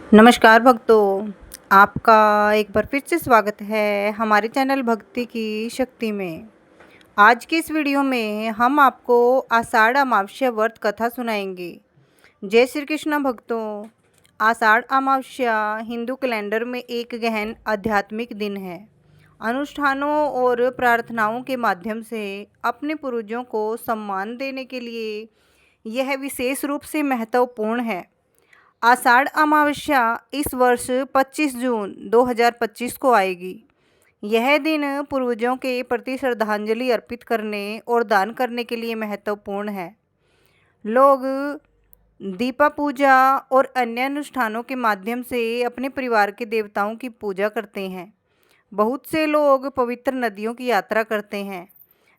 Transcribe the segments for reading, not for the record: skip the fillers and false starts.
नमस्कार भक्तों, आपका एक बार फिर से स्वागत है हमारे चैनल भक्ति की शक्ति में। आज की इस वीडियो में हम आपको आषाढ़ अमावस्या व्रत कथा सुनाएंगे। जय श्री कृष्ण भक्तों। आषाढ़ अमावस्या हिंदू कैलेंडर में एक गहन आध्यात्मिक दिन है। अनुष्ठानों और प्रार्थनाओं के माध्यम से अपने पूर्वजों को सम्मान देने के लिए यह विशेष रूप से महत्वपूर्ण है। आषाढ़ अमावस्या इस वर्ष 25 जून 2025 को आएगी। यह दिन पूर्वजों के प्रति श्रद्धांजलि अर्पित करने और दान करने के लिए महत्वपूर्ण है। लोग दीपा पूजा और अन्य अनुष्ठानों के माध्यम से अपने परिवार के देवताओं की पूजा करते हैं। बहुत से लोग पवित्र नदियों की यात्रा करते हैं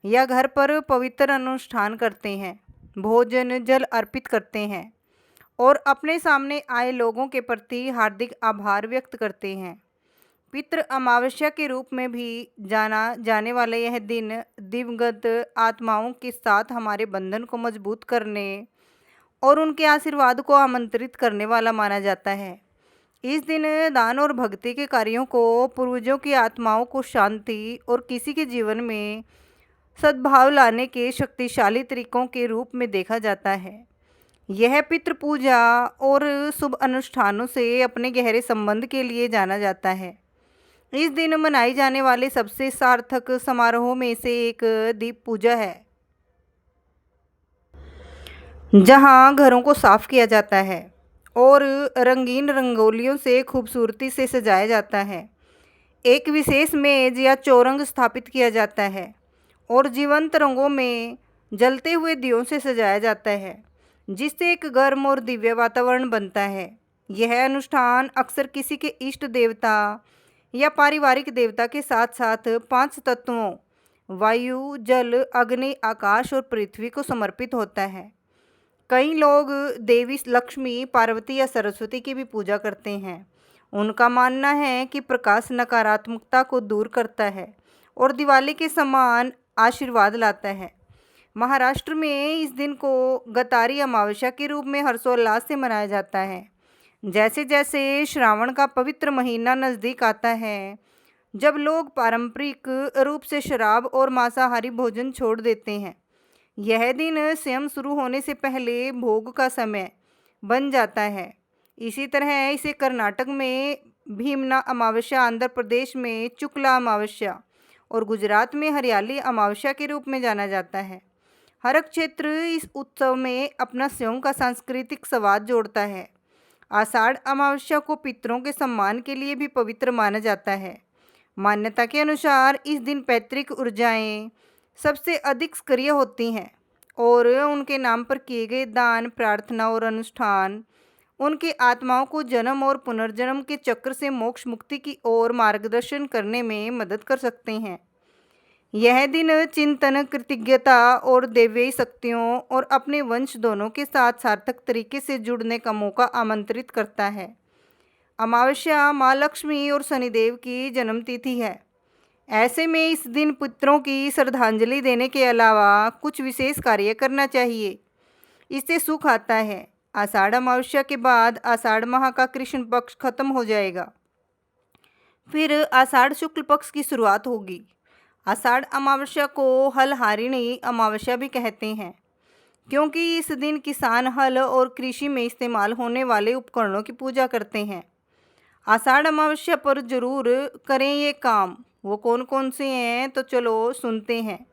या घर पर पवित्र अनुष्ठान करते हैं, भोजन जल अर्पित करते हैं और अपने सामने आए लोगों के प्रति हार्दिक आभार व्यक्त करते हैं। पितृ अमावस्या के रूप में भी जाना जाने वाला यह दिन दिवंगत आत्माओं के साथ हमारे बंधन को मजबूत करने और उनके आशीर्वाद को आमंत्रित करने वाला माना जाता है। इस दिन दान और भक्ति के कार्यों को पूर्वजों की आत्माओं को शांति और किसी के जीवन में सद्भाव लाने के शक्तिशाली तरीकों के रूप में देखा जाता है। यह पितृ पूजा और शुभ अनुष्ठानों से अपने गहरे संबंध के लिए जाना जाता है। इस दिन मनाई जाने वाले सबसे सार्थक समारोहों में से एक दीप पूजा है, जहां घरों को साफ किया जाता है और रंगीन रंगोलियों से खूबसूरती से सजाया जाता है। एक विशेष मेज या चौरंग स्थापित किया जाता है और जीवंत रंगों में जलते हुए दियों से सजाया जाता है, जिससे एक गर्म और दिव्य वातावरण बनता है। यह अनुष्ठान अक्सर किसी के इष्ट देवता या पारिवारिक देवता के साथ साथ 5 तत्वों वायु, जल, अग्नि, आकाश और पृथ्वी को समर्पित होता है। कई लोग देवी लक्ष्मी, पार्वती या सरस्वती की भी पूजा करते हैं। उनका मानना है कि प्रकाश नकारात्मकता को दूर करता है और दिवाली के समान आशीर्वाद लाता है। महाराष्ट्र में इस दिन को गतारी अमावस्या के रूप में हर्षोल्लास से मनाया जाता है। जैसे जैसे श्रावण का पवित्र महीना नज़दीक आता है, जब लोग पारंपरिक रूप से शराब और मांसाहारी भोजन छोड़ देते हैं, यह दिन स्वयं शुरू होने से पहले भोग का समय बन जाता है। इसी तरह इसे कर्नाटक में भीमना अमावस्या, आंध्र प्रदेश में शुक्ला अमावस्या और गुजरात में हरियाली अमावस्या के रूप में जाना जाता है। हर क्षेत्र इस उत्सव में अपना स्वयं का सांस्कृतिक स्वाद जोड़ता है। आषाढ़ अमावस्या को पितरों के सम्मान के लिए भी पवित्र माना जाता है। मान्यता के अनुसार इस दिन पैतृक ऊर्जाएं सबसे अधिक सक्रिय होती हैं और उनके नाम पर किए गए दान, प्रार्थना और अनुष्ठान उनकी आत्माओं को जन्म और पुनर्जन्म के चक्र से मोक्ष मुक्ति की ओर मार्गदर्शन करने में मदद कर सकते हैं। यह दिन चिंतन, कृतज्ञता और दैवीय शक्तियों और अपने वंश दोनों के साथ सार्थक तरीके से जुड़ने का मौका आमंत्रित करता है। अमावस्या माँ लक्ष्मी और शनिदेव की जन्मतिथि है। ऐसे में इस दिन पितरों की श्रद्धांजलि देने के अलावा कुछ विशेष कार्य करना चाहिए। इससे सुख आता है। आषाढ़ अमावस्या के बाद आषाढ़ माह का कृष्ण पक्ष खत्म हो जाएगा, फिर आषाढ़ शुक्ल पक्ष की शुरुआत होगी। आषाढ़ अमावस्या को हलहारिणी अमावस्या भी कहते हैं, क्योंकि इस दिन किसान हल और कृषि में इस्तेमाल होने वाले उपकरणों की पूजा करते हैं। आषाढ़ अमावस्या पर जरूर करें ये काम। वो कौन कौन से हैं, तो चलो सुनते हैं।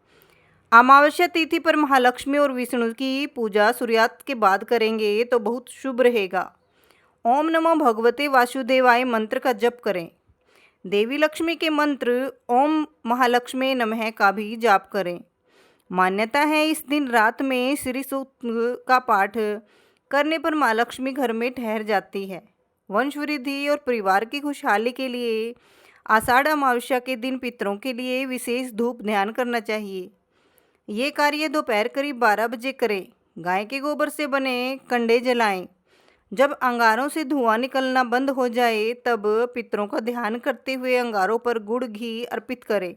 अमावस्या तिथि पर महालक्ष्मी और विष्णु की पूजा सूर्यास्त के बाद करेंगे तो बहुत शुभ रहेगा। ओम नमो भगवते वासुदेवाय मंत्र का जप करें। देवी लक्ष्मी के मंत्र ओम महालक्ष्मी नमः का भी जाप करें। मान्यता है इस दिन रात में श्री सूक्त का पाठ करने पर माँ लक्ष्मी घर में ठहर जाती है। वंश वृद्धि और परिवार की खुशहाली के लिए आषाढ़ अमावस्या के दिन पितरों के लिए विशेष धूप ध्यान करना चाहिए। ये कार्य दोपहर करीब 12 बजे करें। गाय के गोबर से बने कंडे जलाएं। जब अंगारों से धुआं निकलना बंद हो जाए तब पितरों का ध्यान करते हुए अंगारों पर गुड़ घी अर्पित करें।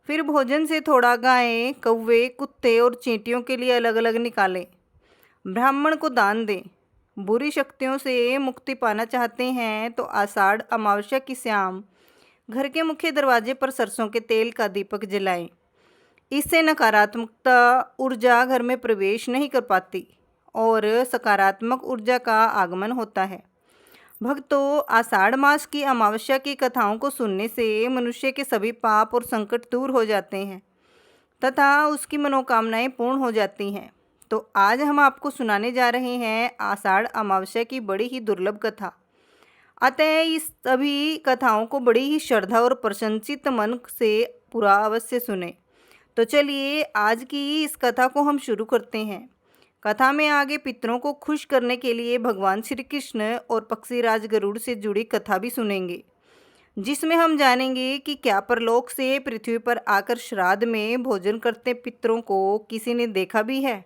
फिर भोजन से थोड़ा गायें, कौवे, कुत्ते और चींटियों के लिए अलग अलग निकालें। ब्राह्मण को दान दें। बुरी शक्तियों से मुक्ति पाना चाहते हैं तो आषाढ़ अमावस्या की शाम घर के मुख्य दरवाजे पर सरसों के तेल का दीपक जलाएं। इससे नकारात्मकता ऊर्जा घर में प्रवेश नहीं कर पाती और सकारात्मक ऊर्जा का आगमन होता है। भक्तों, आषाढ़ मास की अमावस्या की कथाओं को सुनने से मनुष्य के सभी पाप और संकट दूर हो जाते हैं तथा उसकी मनोकामनाएं पूर्ण हो जाती हैं। तो आज हम आपको सुनाने जा रहे हैं आषाढ़ अमावस्या की बड़ी ही दुर्लभ कथा। अतः इस सभी कथाओं को बड़ी ही श्रद्धा और प्रसन्नचित्त मन से पूरा अवश्य सुने। तो चलिए आज की इस कथा को हम शुरू करते हैं। कथा में आगे पितरों को खुश करने के लिए भगवान श्री कृष्ण और पक्षीराज गरुड़ से जुड़ी कथा भी सुनेंगे, जिसमें हम जानेंगे कि क्या परलोक से पृथ्वी पर आकर श्राद्ध में भोजन करते पितरों को किसी ने देखा भी है।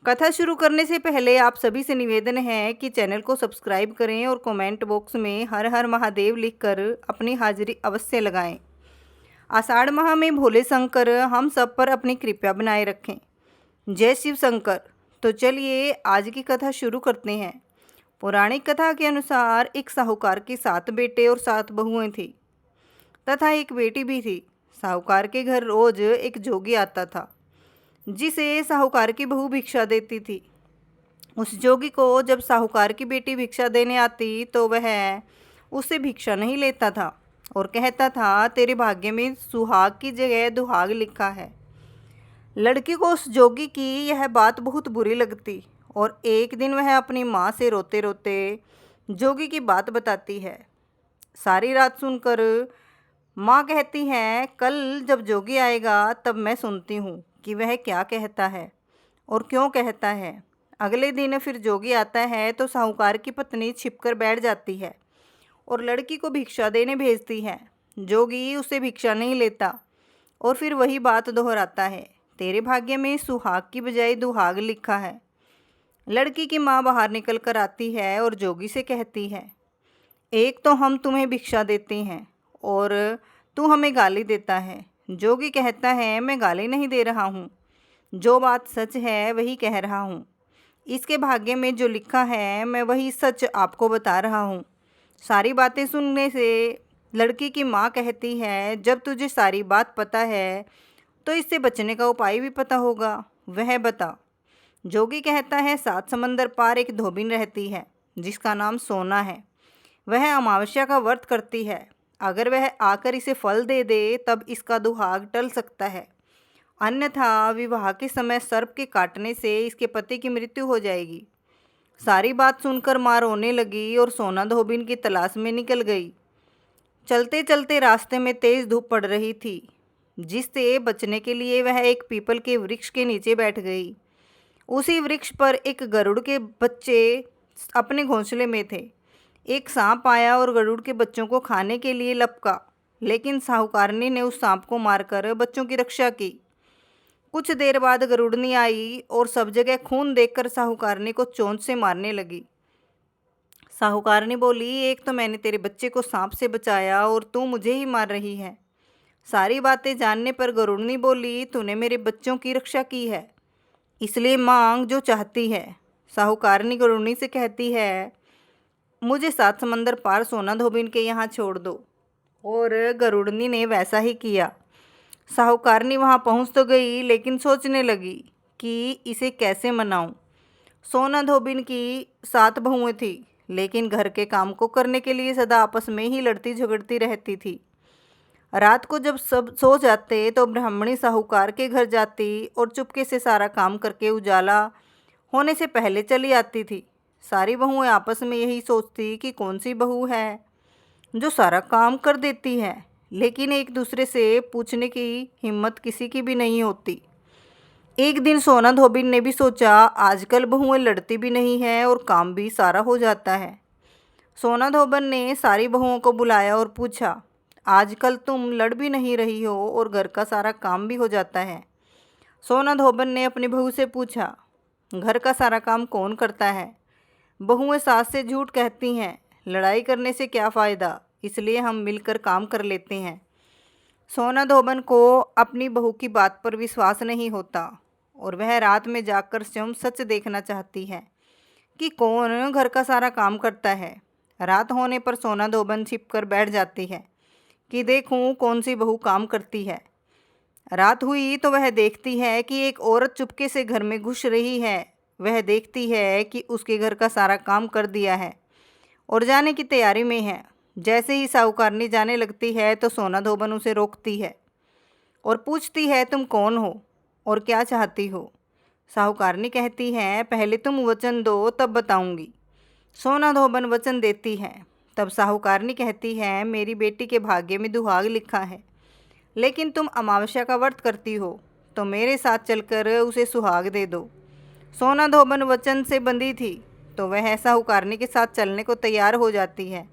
कथा शुरू करने से पहले आप सभी से निवेदन है कि चैनल को सब्सक्राइब करें और कमेंट बॉक्स में हर हर महादेव लिखकर अपनी हाजिरी अवश्य लगाएं। आषाढ़ माह में भोले शंकर हम सब पर अपनी कृपा बनाए रखें। जय शिव शंकर। तो चलिए आज की कथा शुरू करते हैं। पौराणिक कथा के अनुसार एक साहूकार के 7 बेटे और 7 बहुएं थी तथा एक बेटी भी थी। साहूकार के घर रोज एक जोगी आता था, जिसे साहूकार की बहू भिक्षा देती थी। उस जोगी को जब साहूकार की बेटी भिक्षा देने आती तो वह उससे भिक्षा नहीं लेता था और कहता था, तेरे भाग्य में सुहाग की जगह दुहाग लिखा है। लड़की को उस जोगी की यह बात बहुत बुरी लगती और एक दिन वह अपनी माँ से रोते रोते जोगी की बात बताती है। सारी रात सुनकर माँ कहती है, कल जब जोगी आएगा तब मैं सुनती हूँ कि वह क्या कहता है और क्यों कहता है। अगले दिन फिर जोगी आता है तो साहूकार की पत्नी छिपकर बैठ जाती है और लड़की को भिक्षा देने भेजती है। जोगी उसे भिक्षा नहीं लेता और फिर वही बात दोहराता है, तेरे भाग्य में सुहाग की बजाय दुहाग लिखा है। लड़की की माँ बाहर निकल कर आती है और जोगी से कहती है, एक तो हम तुम्हें भिक्षा देते हैं और तू हमें गाली देता है। जोगी कहता है, मैं गाली नहीं दे रहा हूँ, जो बात सच है वही कह रहा हूँ। इसके भाग्य में जो लिखा है मैं वही सच आपको बता रहा हूँ। सारी बातें सुनने से लड़की की माँ कहती है, जब तुझे सारी बात पता है तो इससे बचने का उपाय भी पता होगा, वह बता। जोगी कहता है, 7 समंदर पार एक धोबिन रहती है जिसका नाम सोना है। वह अमावस्या का व्रत करती है। अगर वह आकर इसे फल दे दे तब इसका दुहाग टल सकता है, अन्यथा विवाह के समय सर्प के काटने से इसके पति की मृत्यु हो जाएगी। सारी बात सुनकर माँ रोने लगी और सोना धोबिन की तलाश में निकल गई। चलते चलते रास्ते में तेज धूप पड़ रही थी, जिससे बचने के लिए वह एक पीपल के वृक्ष के नीचे बैठ गई। उसी वृक्ष पर एक गरुड़ के बच्चे अपने घोंसले में थे। एक सांप आया और गरुड़ के बच्चों को खाने के लिए लपका, लेकिन साहूकारनी ने उस सांप को मारकर बच्चों की रक्षा की। कुछ देर बाद गरुड़नी आई और सब जगह खून देखकर साहूकारनी को चोंच से मारने लगी। साहूकारनी बोली, एक तो मैंने तेरे बच्चे को सांप से बचाया और तू मुझे ही मार रही है। सारी बातें जानने पर गरुड़नी बोली, तूने मेरे बच्चों की रक्षा की है, इसलिए मांग जो चाहती है। साहूकारनी गरुड़नी से कहती है, मुझे 7 समंदर पार सोना धोबिन के यहाँ छोड़ दो। और गरुड़नी ने वैसा ही किया। साहूकारनी वहाँ पहुँच तो गई, लेकिन सोचने लगी कि इसे कैसे मनाऊं। सोना धोबिन की 7 बहुएं थी, लेकिन घर के काम को करने के लिए सदा आपस में ही लड़ती झगड़ती रहती थी। रात को जब सब सो जाते तो ब्राह्मणी साहूकार के घर जाती और चुपके से सारा काम करके उजाला होने से पहले चली आती थी। सारी बहुएं आपस में यही सोचती कि कौन सी बहू है जो सारा काम कर देती है, लेकिन एक दूसरे से पूछने की हिम्मत किसी की भी नहीं होती। एक दिन सोना धोबिन ने भी सोचा, आजकल बहुएं लड़ती भी नहीं है और काम भी सारा हो जाता है। सोना धोबन ने सारी बहुओं को बुलाया और पूछा, आजकल तुम लड़ भी नहीं रही हो और घर का सारा काम भी हो जाता है। सोना धोबन ने अपनी बहू से पूछा, घर का सारा काम कौन करता है? बहुएं सास से झूठ कहती हैं, लड़ाई करने से क्या फ़ायदा, इसलिए हम मिलकर काम कर लेते हैं। सोना धोबन को अपनी बहू की बात पर विश्वास नहीं होता और वह रात में जाकर स्वयं सच देखना चाहती है कि कौन घर का सारा काम करता है। रात होने पर सोना धोबन छिप कर बैठ जाती है कि देखूं कौन सी बहू काम करती है। रात हुई तो वह देखती है कि एक औरत चुपके से घर में घुस रही है। वह देखती है कि उसके घर का सारा काम कर दिया है और जाने की तैयारी में है। जैसे ही साहूकारनी जाने लगती है तो सोना धोबन उसे रोकती है और पूछती है, तुम कौन हो और क्या चाहती हो। साहूकारनी कहती है, पहले तुम वचन दो तब बताऊंगी। सोना धोबन वचन देती है। तब साहूकारनी कहती है, मेरी बेटी के भाग्य में दुहाग लिखा है, लेकिन तुम अमावस्या का व्रत करती हो तो मेरे साथ चलकर उसे सुहाग दे दो। सोना धोबन वचन से बंधी थी तो वह साहूकारनी के साथ चलने को तैयार हो जाती है।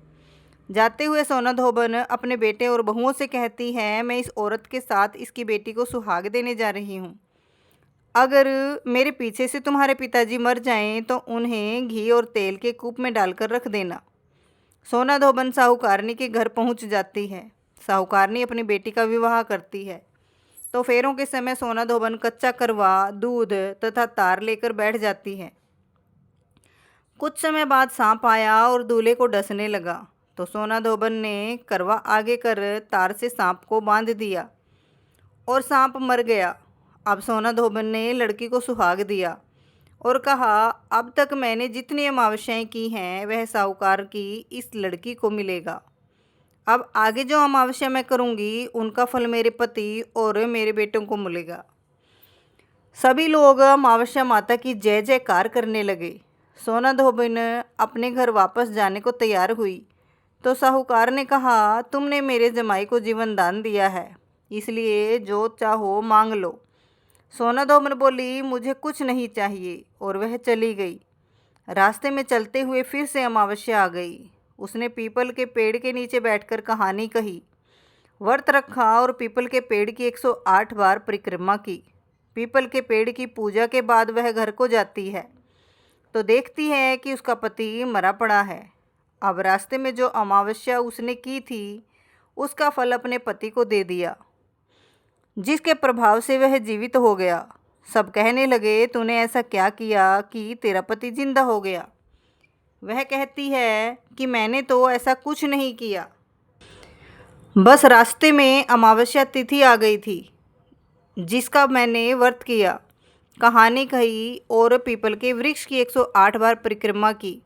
जाते हुए सोना धोबन अपने बेटे और बहुओं से कहती है, मैं इस औरत के साथ इसकी बेटी को सुहाग देने जा रही हूँ। अगर मेरे पीछे से तुम्हारे पिताजी मर जाएं तो उन्हें घी और तेल के कूप में डालकर रख देना। सोना धोबन साहूकारनी के घर पहुँच जाती है। साहूकारनी अपनी बेटी का विवाह करती है तो फेरों के समय सोना धोबन कच्चा करवा, दूध तथा तार लेकर बैठ जाती है। कुछ समय बाद सांप आया और दूल्हे को डसने लगा तो सोना धोबन ने करवा आगे कर तार से सांप को बांध दिया और सांप मर गया। अब सोना धोबन ने लड़की को सुहाग दिया और कहा, अब तक मैंने जितनी अमावस्याएं की हैं वह साहूकार की इस लड़की को मिलेगा। अब आगे जो अमावस्या मैं करूंगी उनका फल मेरे पति और मेरे बेटों को मिलेगा। सभी लोग अमावस्या माता की जय जयकार करने लगे। सोना धोबन अपने घर वापस जाने को तैयार हुई तो साहूकार ने कहा, तुमने मेरे जमाई को जीवन दान दिया है, इसलिए जो चाहो मांग लो। सोना धोबन बोली, मुझे कुछ नहीं चाहिए, और वह चली गई। रास्ते में चलते हुए फिर से अमावस्या आ गई। उसने पीपल के पेड़ के नीचे बैठकर कहानी कही, व्रत रखा और पीपल के पेड़ की 108 बार परिक्रमा की। पीपल के पेड़ की पूजा के बाद वह घर को जाती है तो देखती है कि उसका पति मरा पड़ा है। अब रास्ते में जो अमावस्या उसने की थी उसका फल अपने पति को दे दिया, जिसके प्रभाव से वह जीवित हो गया। सब कहने लगे, तूने ऐसा क्या किया कि तेरा पति जिंदा हो गया। वह कहती है कि मैंने तो ऐसा कुछ नहीं किया, बस रास्ते में अमावस्या तिथि आ गई थी जिसका मैंने व्रत किया, कहानी कही और पीपल के वृक्ष की 108 बार परिक्रमा की।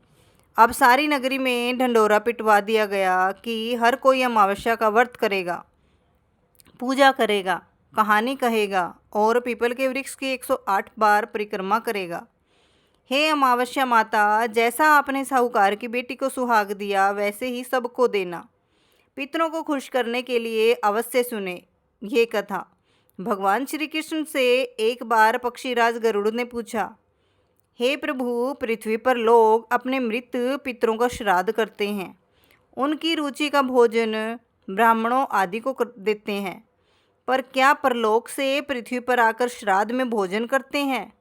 अब सारी नगरी में ढंढोरा पिटवा दिया गया कि हर कोई अमावस्या का व्रत करेगा, पूजा करेगा, कहानी कहेगा और पीपल के वृक्ष की 108 बार परिक्रमा करेगा। हे अमावस्या माता, जैसा आपने साहूकार की बेटी को सुहाग दिया वैसे ही सबको देना। पितरों को खुश करने के लिए अवश्य सुने ये कथा। भगवान श्री कृष्ण से एक बार पक्षीराज गरुड़ ने पूछा, हे प्रभु, पृथ्वी पर लोग अपने मृत पितरों का श्राद्ध करते हैं, उनकी रुचि का भोजन ब्राह्मणों आदि को देते हैं, पर क्या परलोक से पृथ्वी पर आकर श्राद्ध में भोजन करते हैं?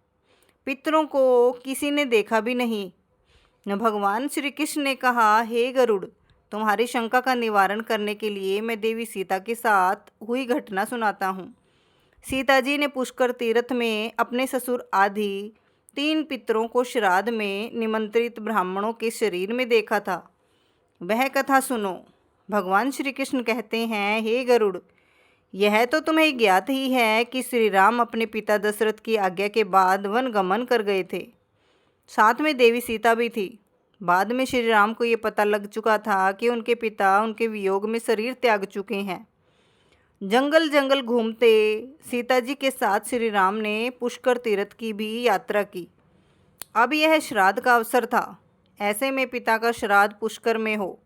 पितरों को किसी ने देखा भी नहीं। भगवान श्री कृष्ण ने कहा, हे गरुड़, तुम्हारी शंका का निवारण करने के लिए मैं देवी सीता के साथ हुई घटना सुनाता हूँ। सीता जी ने पुष्कर तीर्थ में अपने ससुर आदि 3 पितरों को श्राद्ध में निमंत्रित ब्राह्मणों के शरीर में देखा था। वह कथा सुनो। भगवान श्री कृष्ण कहते हैं, हे गरुड़, यह तो तुम्हें ज्ञात ही है कि श्री राम अपने पिता दशरथ की आज्ञा के बाद वन गमन कर गए थे। साथ में देवी सीता भी थी। बाद में श्री राम को ये पता लग चुका था कि उनके पिता उनके वियोग में शरीर त्याग चुके हैं। जंगल जंगल घूमते सीता जी के साथ श्री राम ने पुष्कर तीर्थ की भी यात्रा की। अब यह श्राद्ध का अवसर था। ऐसे में पिता का श्राद्ध पुष्कर में हो,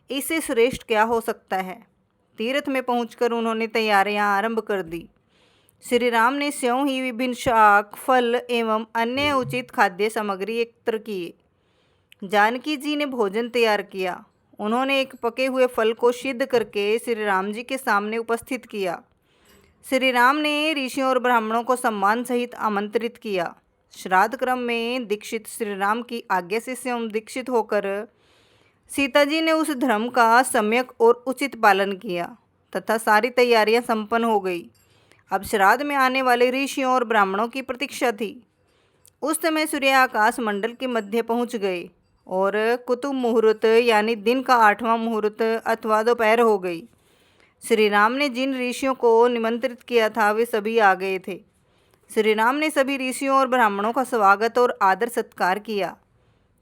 इससे श्रेष्ठ क्या हो सकता है। तीर्थ में पहुंचकर उन्होंने तैयारियां आरंभ कर दी। श्री राम ने स्वयं ही विभिन्न शाक, फल एवं अन्य उचित खाद्य सामग्री एकत्र किए। जानकी जी ने भोजन तैयार किया। उन्होंने एक पके हुए फल को सिद्ध करके श्री राम जी के सामने उपस्थित किया। श्री राम ने ऋषियों और ब्राह्मणों को सम्मान सहित आमंत्रित किया। श्राद्ध क्रम में दीक्षित श्री राम की आज्ञा से स्वयं दीक्षित होकर सीता जी ने उस धर्म का सम्यक और उचित पालन किया तथा सारी तैयारियां संपन्न हो गई। अब श्राद्ध में आने वाले ऋषियों और ब्राह्मणों की प्रतीक्षा थी। उस समय सूर्य आकाश मंडल के मध्य पहुंच गए और कुतुब मुहूर्त यानी दिन का 8वां मुहूर्त अथवा दोपहर हो गई। श्री राम ने जिन ऋषियों को निमंत्रित किया था वे सभी आ गए थे। श्री राम ने सभी ऋषियों और ब्राह्मणों का स्वागत और आदर सत्कार किया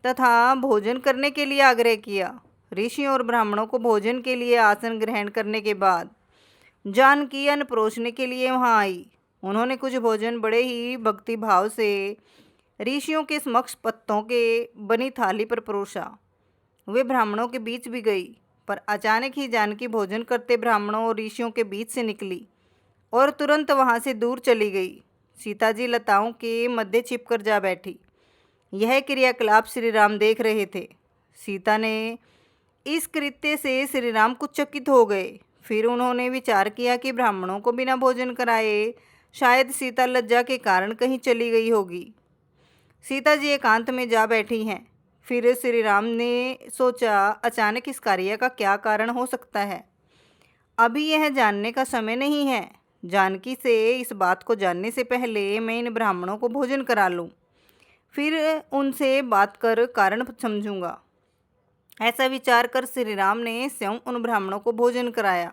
तथा भोजन करने के लिए आग्रह किया। ऋषियों और ब्राह्मणों को भोजन के लिए आसन ग्रहण करने के बाद जानकी अन्न परोसने के लिए वहाँ आई। उन्होंने कुछ भोजन बड़े ही भक्ति भाव से ऋषियों के समक्ष पत्तों के बनी थाली पर परोसा। वे ब्राह्मणों के बीच भी गई, पर अचानक ही जानकी भोजन करते ब्राह्मणों और ऋषियों के बीच से निकली और तुरंत वहाँ से दूर चली गई। सीता जी लताओं के मध्य छिपकर जा बैठी। यह क्रियाकलाप श्री राम देख रहे थे। सीता ने इस कृत्य से श्री राम कुछ चकित हो गए। फिर उन्होंने विचार किया कि ब्राह्मणों को बिना भोजन कराए शायद सीता लज्जा के कारण कहीं चली गई होगी। सीता जी एकांत में जा बैठी हैं। फिर श्री राम ने सोचा, अचानक इस कार्य का क्या कारण हो सकता है। अभी यह जानने का समय नहीं है। जानकी से इस बात को जानने से पहले मैं इन ब्राह्मणों को भोजन करा लूं, फिर उनसे बात कर कारण समझूंगा। ऐसा विचार कर श्री राम ने स्वयं उन ब्राह्मणों को भोजन कराया।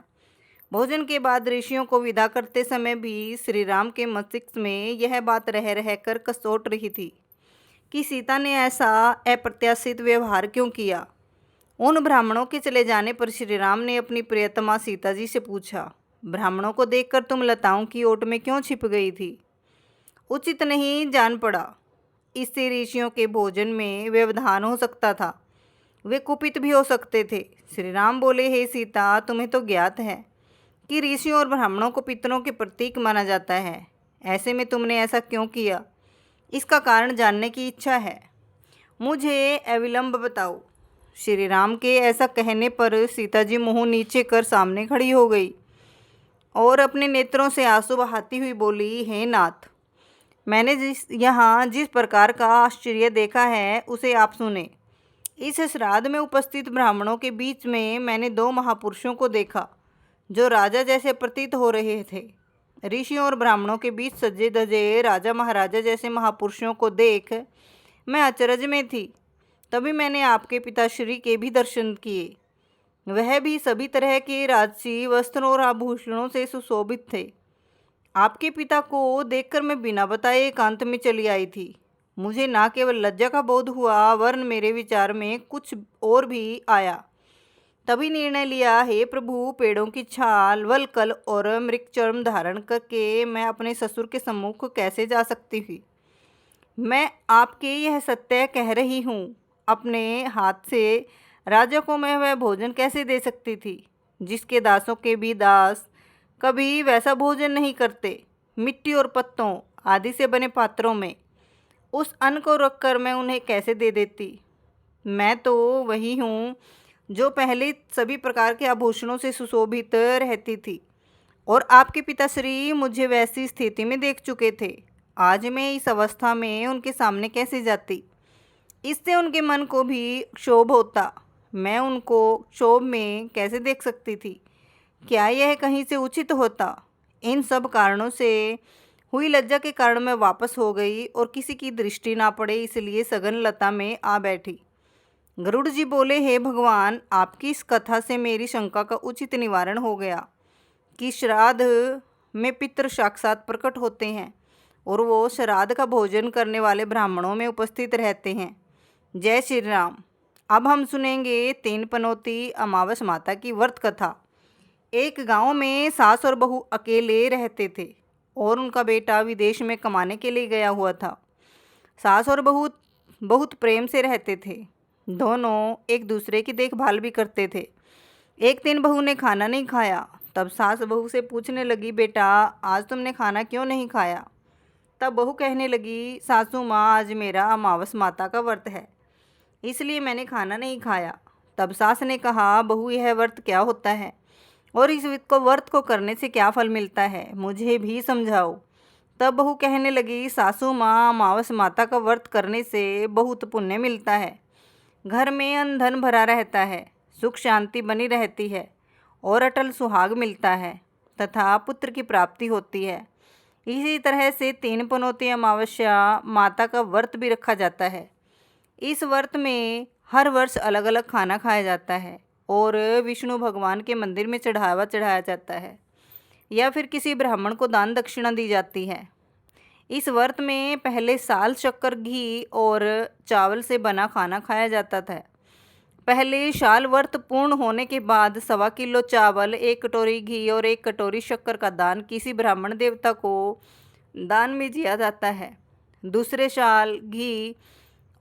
भोजन के बाद ऋषियों को विदा करते समय भी श्री राम के मस्तिष्क में यह बात रह रहकर कसोट रही थी कि सीता ने ऐसा अप्रत्याशित व्यवहार क्यों किया। उन ब्राह्मणों के चले जाने पर श्री राम ने अपनी प्रियतमा सीता जी से पूछा, ब्राह्मणों को देखकर तुम लताओं की ओट में क्यों छिप गई थी? उचित नहीं जान पड़ा। इससे ऋषियों के भोजन में व्यवधान हो सकता था, वे कुपित भी हो सकते थे। श्री राम बोले, हे सीता, तुम्हें तो ज्ञात है कि ऋषियों और ब्राह्मणों को पितरों के प्रतीक माना जाता है। ऐसे में तुमने ऐसा क्यों किया? इसका कारण जानने की इच्छा है, मुझे अविलंब बताओ। श्री राम के ऐसा कहने पर सीता जी मुँह नीचे कर सामने खड़ी हो गई और अपने नेत्रों से आंसू बहाती हुई बोली, हे नाथ, मैंने जिस प्रकार का आश्चर्य देखा है उसे आप सुने। इस श्राद्ध में उपस्थित ब्राह्मणों के बीच में मैंने 2 महापुरुषों को देखा जो राजा जैसे प्रतीत हो रहे थे। ऋषियों और ब्राह्मणों के बीच सजे धजे राजा महाराजा जैसे महापुरुषों को देख मैं अचरज में थी। तभी मैंने आपके पिताश्री के भी दर्शन किए। वह भी सभी तरह के राजसी वस्त्रों और आभूषणों से सुशोभित थे। आपके पिता को देखकर मैं बिना बताए एकांत में चली आई थी। मुझे न केवल लज्जा का बोध हुआ वरन मेरे विचार में कुछ और भी आया। तभी निर्णय लिया, हे प्रभु, पेड़ों की छाल, वलकल और मृगचर्म धारण करके मैं अपने ससुर के सम्मुख कैसे जा सकती थी? मैं आपके यह सत्य कह रही हूँ। अपने हाथ से राजा को मैं वह भोजन कैसे दे सकती थी जिसके दासों के भी दास कभी वैसा भोजन नहीं करते। मिट्टी और पत्तों आदि से बने पात्रों में उस अन्न को रखकर मैं उन्हें कैसे दे देती? मैं तो वही हूँ जो पहले सभी प्रकार के आभूषणों से सुशोभित रहती थी और आपके पिताश्री मुझे वैसी स्थिति में देख चुके थे। आज मैं इस अवस्था में उनके सामने कैसे जाती? इससे उनके मन को भी क्षोभ होता। मैं उनको क्षोभ में कैसे देख सकती थी? क्या यह कहीं से उचित होता? इन सब कारणों से हुई लज्जा के कारण मैं वापस हो गई और किसी की दृष्टि ना पड़े इसलिए सघन लता में आ बैठी। गरुड़ जी बोले, हे भगवान, आपकी इस कथा से मेरी शंका का उचित निवारण हो गया कि श्राद्ध में पितृ साक्षात प्रकट होते हैं और वो श्राद्ध का भोजन करने वाले ब्राह्मणों में उपस्थित रहते हैं। जय श्री राम। अब हम सुनेंगे 3 पनौती अमावस माता की व्रत कथा। एक गांव में सास और बहू अकेले रहते थे और उनका बेटा विदेश में कमाने के लिए गया हुआ था। सास और बहू बहुत प्रेम से रहते थे। दोनों एक दूसरे की देखभाल भी करते थे। एक दिन बहू ने खाना नहीं खाया। तब सास बहू से पूछने लगी, बेटा, आज तुमने खाना क्यों नहीं खाया? तब बहू कहने लगी, सासू माँ, आज मेरा अमावस माता का व्रत है, इसलिए मैंने खाना नहीं खाया। तब सास ने कहा, बहू, यह व्रत क्या होता है और इस व्रत को करने से क्या फल मिलता है, मुझे भी समझाओ। तब बहू कहने लगी, सासू माँ, अमावस माता का व्रत करने से बहुत पुण्य मिलता है। घर में अन्न धन भरा रहता है, सुख शांति बनी रहती है और अटल सुहाग मिलता है तथा पुत्र की प्राप्ति होती है। इसी तरह से 3 पनौती अमावस्या माता का व्रत भी रखा जाता है। इस व्रत में हर वर्ष अलग अलग खाना खाया जाता है और विष्णु भगवान के मंदिर में चढ़ावा चढ़ाया जाता है या फिर किसी ब्राह्मण को दान दक्षिणा दी जाती है। इस व्रत में पहले साल शक्कर, घी और चावल से बना खाना खाया जाता था। पहले शाल व्रत पूर्ण होने के बाद 1.25 किलो चावल, 1 कटोरी घी और 1 कटोरी शक्कर का दान किसी ब्राह्मण देवता को दान में दिया जाता है। दूसरे साल घी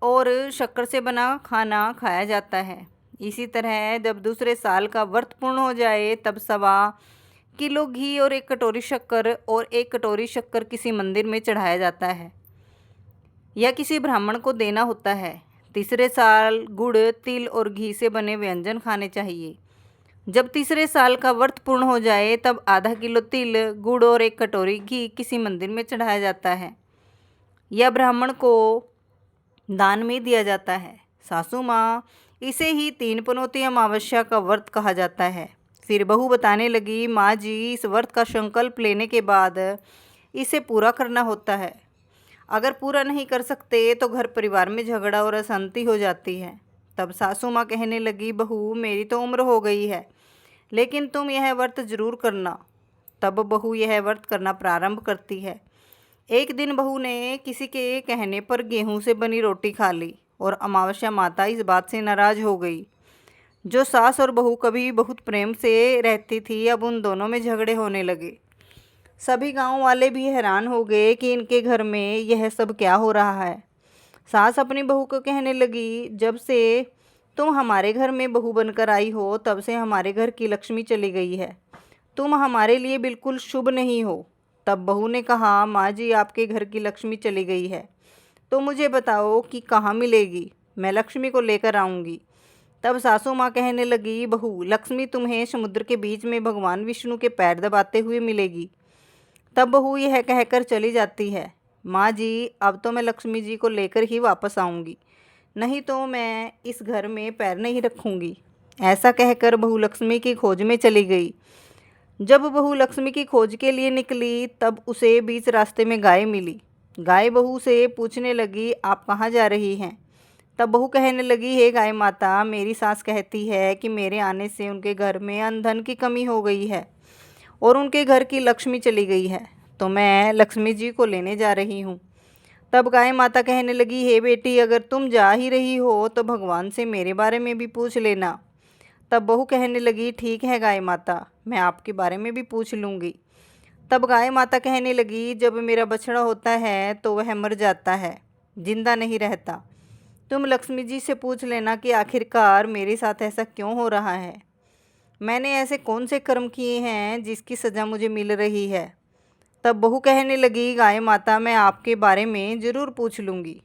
और शक्कर से बना खाना खाया जाता है। इसी तरह जब दूसरे साल का व्रत पूर्ण हो जाए तब 1.25 किलो घी और 1 कटोरी शक्कर और 1 कटोरी शक्कर किसी मंदिर में चढ़ाया जाता है या किसी ब्राह्मण को देना होता है। तीसरे साल गुड़, तिल और घी से बने व्यंजन खाने चाहिए। जब तीसरे साल का व्रत पूर्ण हो जाए तब आधा किलो तिल, गुड़ और 1 कटोरी घी किसी मंदिर में चढ़ाया जाता है या ब्राह्मण को दान में दिया जाता है। सासू माँ, इसे ही 3 पनौती अमावस्या का व्रत कहा जाता है। फिर बहू बताने लगी, माँ जी, इस व्रत का संकल्प लेने के बाद इसे पूरा करना होता है। अगर पूरा नहीं कर सकते तो घर परिवार में झगड़ा और अशांति हो जाती है। तब सासू माँ कहने लगी, बहू, मेरी तो उम्र हो गई है, लेकिन तुम यह व्रत जरूर करना। तब बहू यह व्रत करना प्रारंभ करती है। एक दिन बहू ने किसी के कहने पर गेहूं से बनी रोटी खा ली और अमावस्या माता इस बात से नाराज़ हो गई। जो सास और बहू कभी बहुत प्रेम से रहती थी, अब उन दोनों में झगड़े होने लगे। सभी गांव वाले भी हैरान हो गए कि इनके घर में यह सब क्या हो रहा है। सास अपनी बहू को कहने लगी, जब से तुम हमारे घर में बहू बनकर आई हो तब से हमारे घर की लक्ष्मी चली गई है। तुम हमारे लिए बिल्कुल शुभ नहीं हो। तब बहू ने कहा, माँ जी, आपके घर की लक्ष्मी चली गई है तो मुझे बताओ कि कहाँ मिलेगी, मैं लक्ष्मी को लेकर आऊँगी। तब सासू माँ कहने लगी, बहू, लक्ष्मी तुम्हें समुद्र के बीच में भगवान विष्णु के पैर दबाते हुए मिलेगी। तब बहू यह कहकर चली जाती है, माँ जी, अब तो मैं लक्ष्मी जी को लेकर ही वापस आऊँगी, नहीं तो मैं इस घर में पैर नहीं रखूँगी। ऐसा कहकर बहू लक्ष्मी की खोज में चली गई। जब बहू लक्ष्मी की खोज के लिए निकली तब उसे बीच रास्ते में गाय मिली। गाय बहू से पूछने लगी, आप कहाँ जा रही हैं? तब बहू कहने लगी, हे गाय माता, मेरी सास कहती है कि मेरे आने से उनके घर में अन्न धन की कमी हो गई है और उनके घर की लक्ष्मी चली गई है, तो मैं लक्ष्मी जी को लेने जा रही हूँ। तब गाय माता कहने लगी, हे बेटी, अगर तुम जा ही रही हो तो भगवान से मेरे बारे में भी पूछ लेना। तब बहू कहने लगी, ठीक है गाय माता, मैं आपके बारे में भी पूछ लूँगी। तब गाय माता कहने लगी, जब मेरा बछड़ा होता है तो वह मर जाता है, जिंदा नहीं रहता। तुम लक्ष्मी जी से पूछ लेना कि आखिरकार मेरे साथ ऐसा क्यों हो रहा है। मैंने ऐसे कौन से कर्म किए हैं जिसकी सज़ा मुझे मिल रही है। तब बहू कहने लगी, गाय माता, मैं आपके बारे में ज़रूर पूछ लूँगी।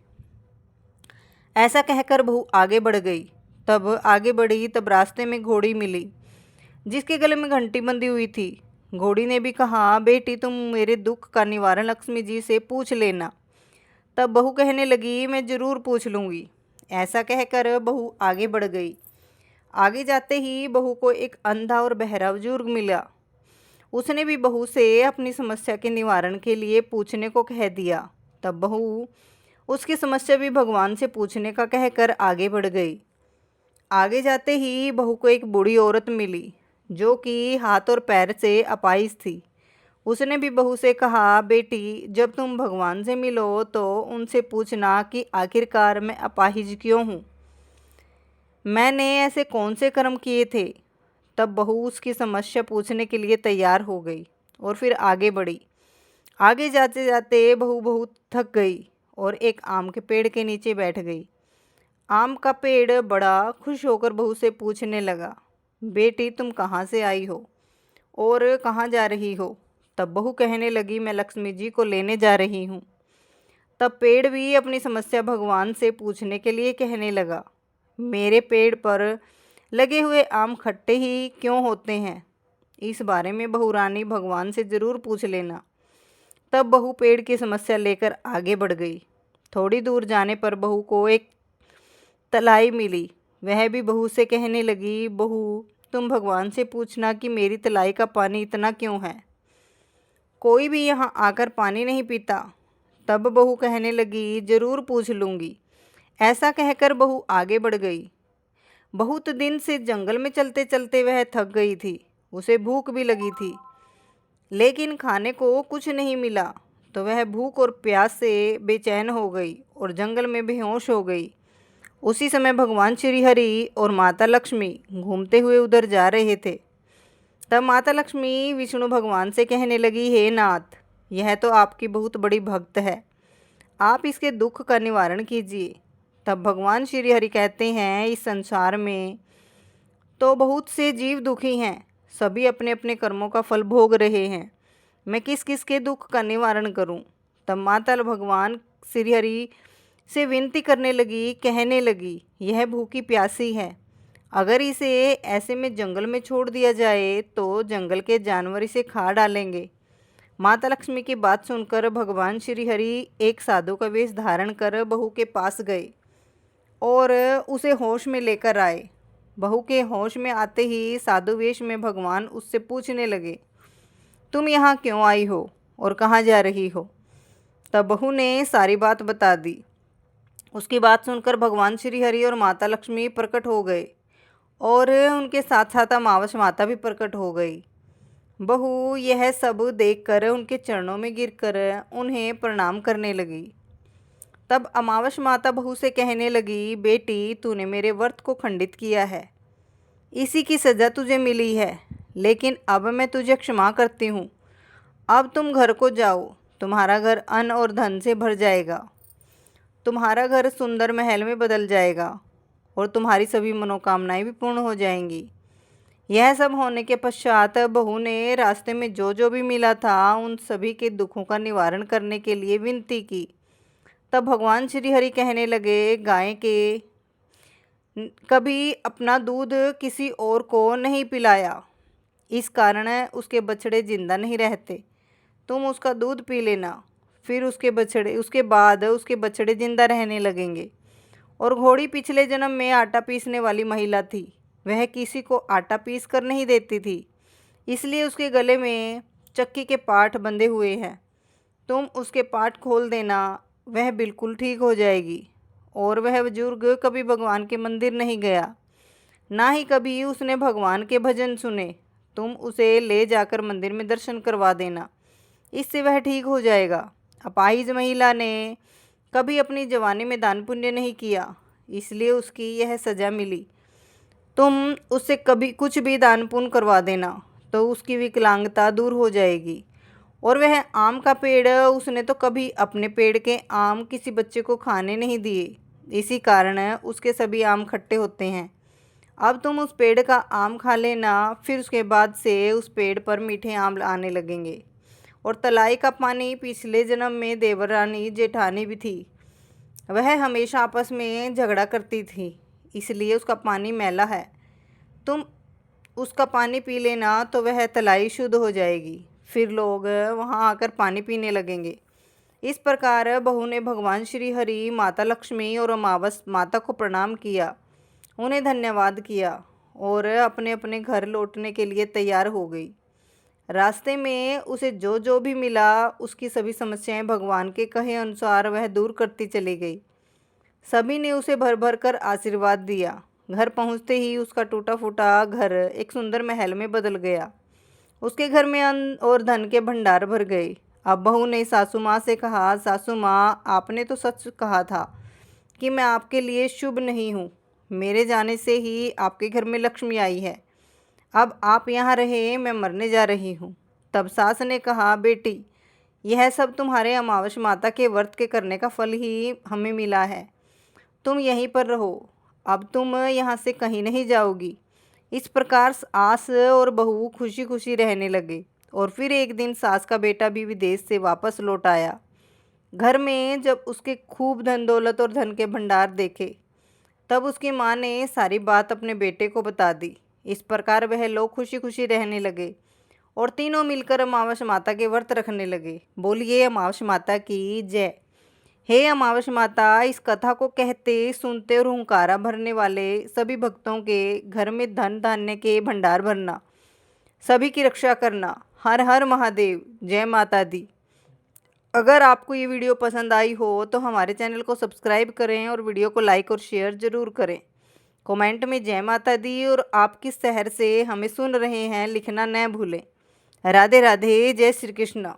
ऐसा कहकर बहू आगे बढ़ गई। तब आगे बढ़ी तब रास्ते में घोड़ी मिली जिसके गले में घंटी बंधी हुई थी। घोड़ी ने भी कहा, बेटी, तुम मेरे दुख का निवारण लक्ष्मी जी से पूछ लेना। तब बहू कहने लगी, मैं ज़रूर पूछ लूँगी। ऐसा कहकर बहू आगे बढ़ गई। आगे जाते ही बहू को एक अंधा और बहरा बुजुर्ग मिला। उसने भी बहू से अपनी समस्या के निवारण के लिए पूछने को कह दिया। तब बहू उसकी समस्या भी भगवान से पूछने का कहकर आगे बढ़ गई। आगे जाते ही बहू को एक बूढ़ी औरत मिली जो कि हाथ और पैर से अपाहिज थी। उसने भी बहू से कहा, बेटी, जब तुम भगवान से मिलो तो उनसे पूछना कि आखिरकार मैं अपाहिज क्यों हूँ, मैंने ऐसे कौन से कर्म किए थे। तब बहू उसकी समस्या पूछने के लिए तैयार हो गई और फिर आगे बढ़ी। आगे जाते जाते बहू बहुत थक गई और एक आम के पेड़ के नीचे बैठ गई। आम का पेड़ बड़ा खुश होकर बहू से पूछने लगा, बेटी, तुम कहाँ से आई हो और कहाँ जा रही हो। तब बहू कहने लगी, मैं लक्ष्मी जी को लेने जा रही हूँ। तब पेड़ भी अपनी समस्या भगवान से पूछने के लिए कहने लगा, मेरे पेड़ पर लगे हुए आम खट्टे ही क्यों होते हैं, इस बारे में बहू रानी भगवान से ज़रूर पूछ लेना। तब बहू पेड़ की समस्या लेकर आगे बढ़ गई। थोड़ी दूर जाने पर बहू को एक तलाई मिली। वह भी बहू से कहने लगी, बहू, तुम भगवान से पूछना कि मेरी तलाई का पानी इतना क्यों है। कोई भी यहाँ आकर पानी नहीं पीता। तब बहू कहने लगी, जरूर पूछ लूँगी। ऐसा कहकर बहू आगे बढ़ गई। बहुत दिन से जंगल में चलते चलते वह थक गई थी। उसे भूख भी लगी थी, लेकिन खाने को कुछ नहीं मिला। तो वह भूख और प्यास से बेचैन हो गई और जंगल में बेहोश हो गई। उसी समय भगवान श्री हरि और माता लक्ष्मी घूमते हुए उधर जा रहे थे। तब माता लक्ष्मी विष्णु भगवान से कहने लगी, हे नाथ, यह तो आपकी बहुत बड़ी भक्त है, आप इसके दुख का निवारण कीजिए। तब भगवान श्री हरि कहते हैं, इस संसार में तो बहुत से जीव दुखी हैं, सभी अपने अपने कर्मों का फल भोग रहे हैं, मैं किस किस के दुख का निवारण करूं। तब माता भगवान श्री हरि से विनती करने लगी, कहने लगी, यह भूखी प्यासी है, अगर इसे ऐसे में जंगल में छोड़ दिया जाए तो जंगल के जानवर इसे खा डालेंगे। माता लक्ष्मी की बात सुनकर भगवान श्री हरि एक साधु का वेश धारण कर बहू के पास गए और उसे होश में लेकर आए। बहू के होश में आते ही साधु वेश में भगवान उससे पूछने लगे, तुम यहाँ क्यों आई हो और कहाँ जा रही हो। तब बहू ने सारी बात बता दी। उसकी बात सुनकर भगवान श्री हरि और माता लक्ष्मी प्रकट हो गए और उनके साथ साथ अमावस माता भी प्रकट हो गई। बहू यह सब देखकर उनके चरणों में गिरकर उन्हें प्रणाम करने लगी। तब अमावस माता बहू से कहने लगी, बेटी, तूने मेरे व्रत को खंडित किया है, इसी की सज़ा तुझे मिली है, लेकिन अब मैं तुझे क्षमा करती हूँ। अब तुम घर को जाओ, तुम्हारा घर अन्न और धन से भर जाएगा, तुम्हारा घर सुंदर महल में बदल जाएगा और तुम्हारी सभी मनोकामनाएं भी पूर्ण हो जाएंगी। यह सब होने के पश्चात बहू ने रास्ते में जो जो भी मिला था उन सभी के दुखों का निवारण करने के लिए विनती की। तब भगवान श्री हरि कहने लगे, गाय के कभी अपना दूध किसी और को नहीं पिलाया, इस कारण उसके बछड़े जिंदा नहीं रहते, तुम उसका दूध पी लेना, फिर उसके बाद उसके बछड़े जिंदा रहने लगेंगे। और घोड़ी पिछले जन्म में आटा पीसने वाली महिला थी, वह किसी को आटा पीस कर नहीं देती थी, इसलिए उसके गले में चक्की के पाठ बंधे हुए हैं, तुम उसके पाठ खोल देना, वह बिल्कुल ठीक हो जाएगी। और वह बुजुर्ग कभी भगवान के मंदिर नहीं गया, ना ही कभी उसने भगवान के भजन सुने, तुम उसे ले जाकर मंदिर में दर्शन करवा देना, इससे वह ठीक हो जाएगा। अपाहिज महिला ने कभी अपनी जवानी में दान पुण्य नहीं किया, इसलिए उसकी यह सज़ा मिली। तुम उससे कभी कुछ भी दान पुण्य करवा देना तो उसकी विकलांगता दूर हो जाएगी। और वह आम का पेड़, उसने तो कभी अपने पेड़ के आम किसी बच्चे को खाने नहीं दिए, इसी कारण उसके सभी आम खट्टे होते हैं। अब तुम उस पेड़ का आम खा लेना, फिर उसके बाद से उस पेड़ पर मीठे आम आने लगेंगे। और तलाई का पानी पिछले जन्म में देवरानी जेठानी भी थी, वह हमेशा आपस में झगड़ा करती थी, इसलिए उसका पानी मैला है, तुम उसका पानी पी लेना तो वह तलाई शुद्ध हो जाएगी, फिर लोग वहाँ आकर पानी पीने लगेंगे। इस प्रकार बहू ने भगवान श्री हरि, माता लक्ष्मी और अमावस माता को प्रणाम किया, उन्हें धन्यवाद किया और अपने अपने घर लौटने के लिए तैयार हो गई। रास्ते में उसे जो जो भी मिला उसकी सभी समस्याएं भगवान के कहे अनुसार वह दूर करती चली गई। सभी ने उसे भर भर कर आशीर्वाद दिया। घर पहुंचते ही उसका टूटा फूटा घर एक सुंदर महल में बदल गया। उसके घर में अन्न और धन के भंडार भर गए। अब बहू ने सासू माँ से कहा, सासू माँ, आपने तो सच कहा था कि मैं आपके लिए शुभ नहीं हूँ, मेरे जाने से ही आपके घर में लक्ष्मी आई है, अब आप यहाँ रहे, मैं मरने जा रही हूँ। तब सास ने कहा, बेटी, यह सब तुम्हारे अमावस माता के व्रत के करने का फल ही हमें मिला है, तुम यहीं पर रहो, अब तुम यहाँ से कहीं नहीं जाओगी। इस प्रकार सास और बहू खुशी खुशी रहने लगे। और फिर एक दिन सास का बेटा भी विदेश से वापस लौट आया। घर में जब उसके खूब धन दौलत और धन के भंडार देखे, तब उसकी माँ ने सारी बात अपने बेटे को बता दी। इस प्रकार वह लोग खुशी खुशी रहने लगे और तीनों मिलकर अमावस माता के व्रत रखने लगे। बोलिए अमावस माता की जय। हे अमावस माता, इस कथा को कहते, सुनते और हुंकारा भरने वाले सभी भक्तों के घर में धन धान्य के भंडार भरना, सभी की रक्षा करना, हर हर महादेव, जय माता दी। अगर आपको ये वीडियो पसंद आई हो तो हमारे चैनल को सब्सक्राइब करें और वीडियो को लाइक और शेयर ज़रूर करें। कमेंट में जय माता दी और आप किस शहर से हमें सुन रहे हैं लिखना न भूलें। राधे राधे, जय श्री कृष्ण।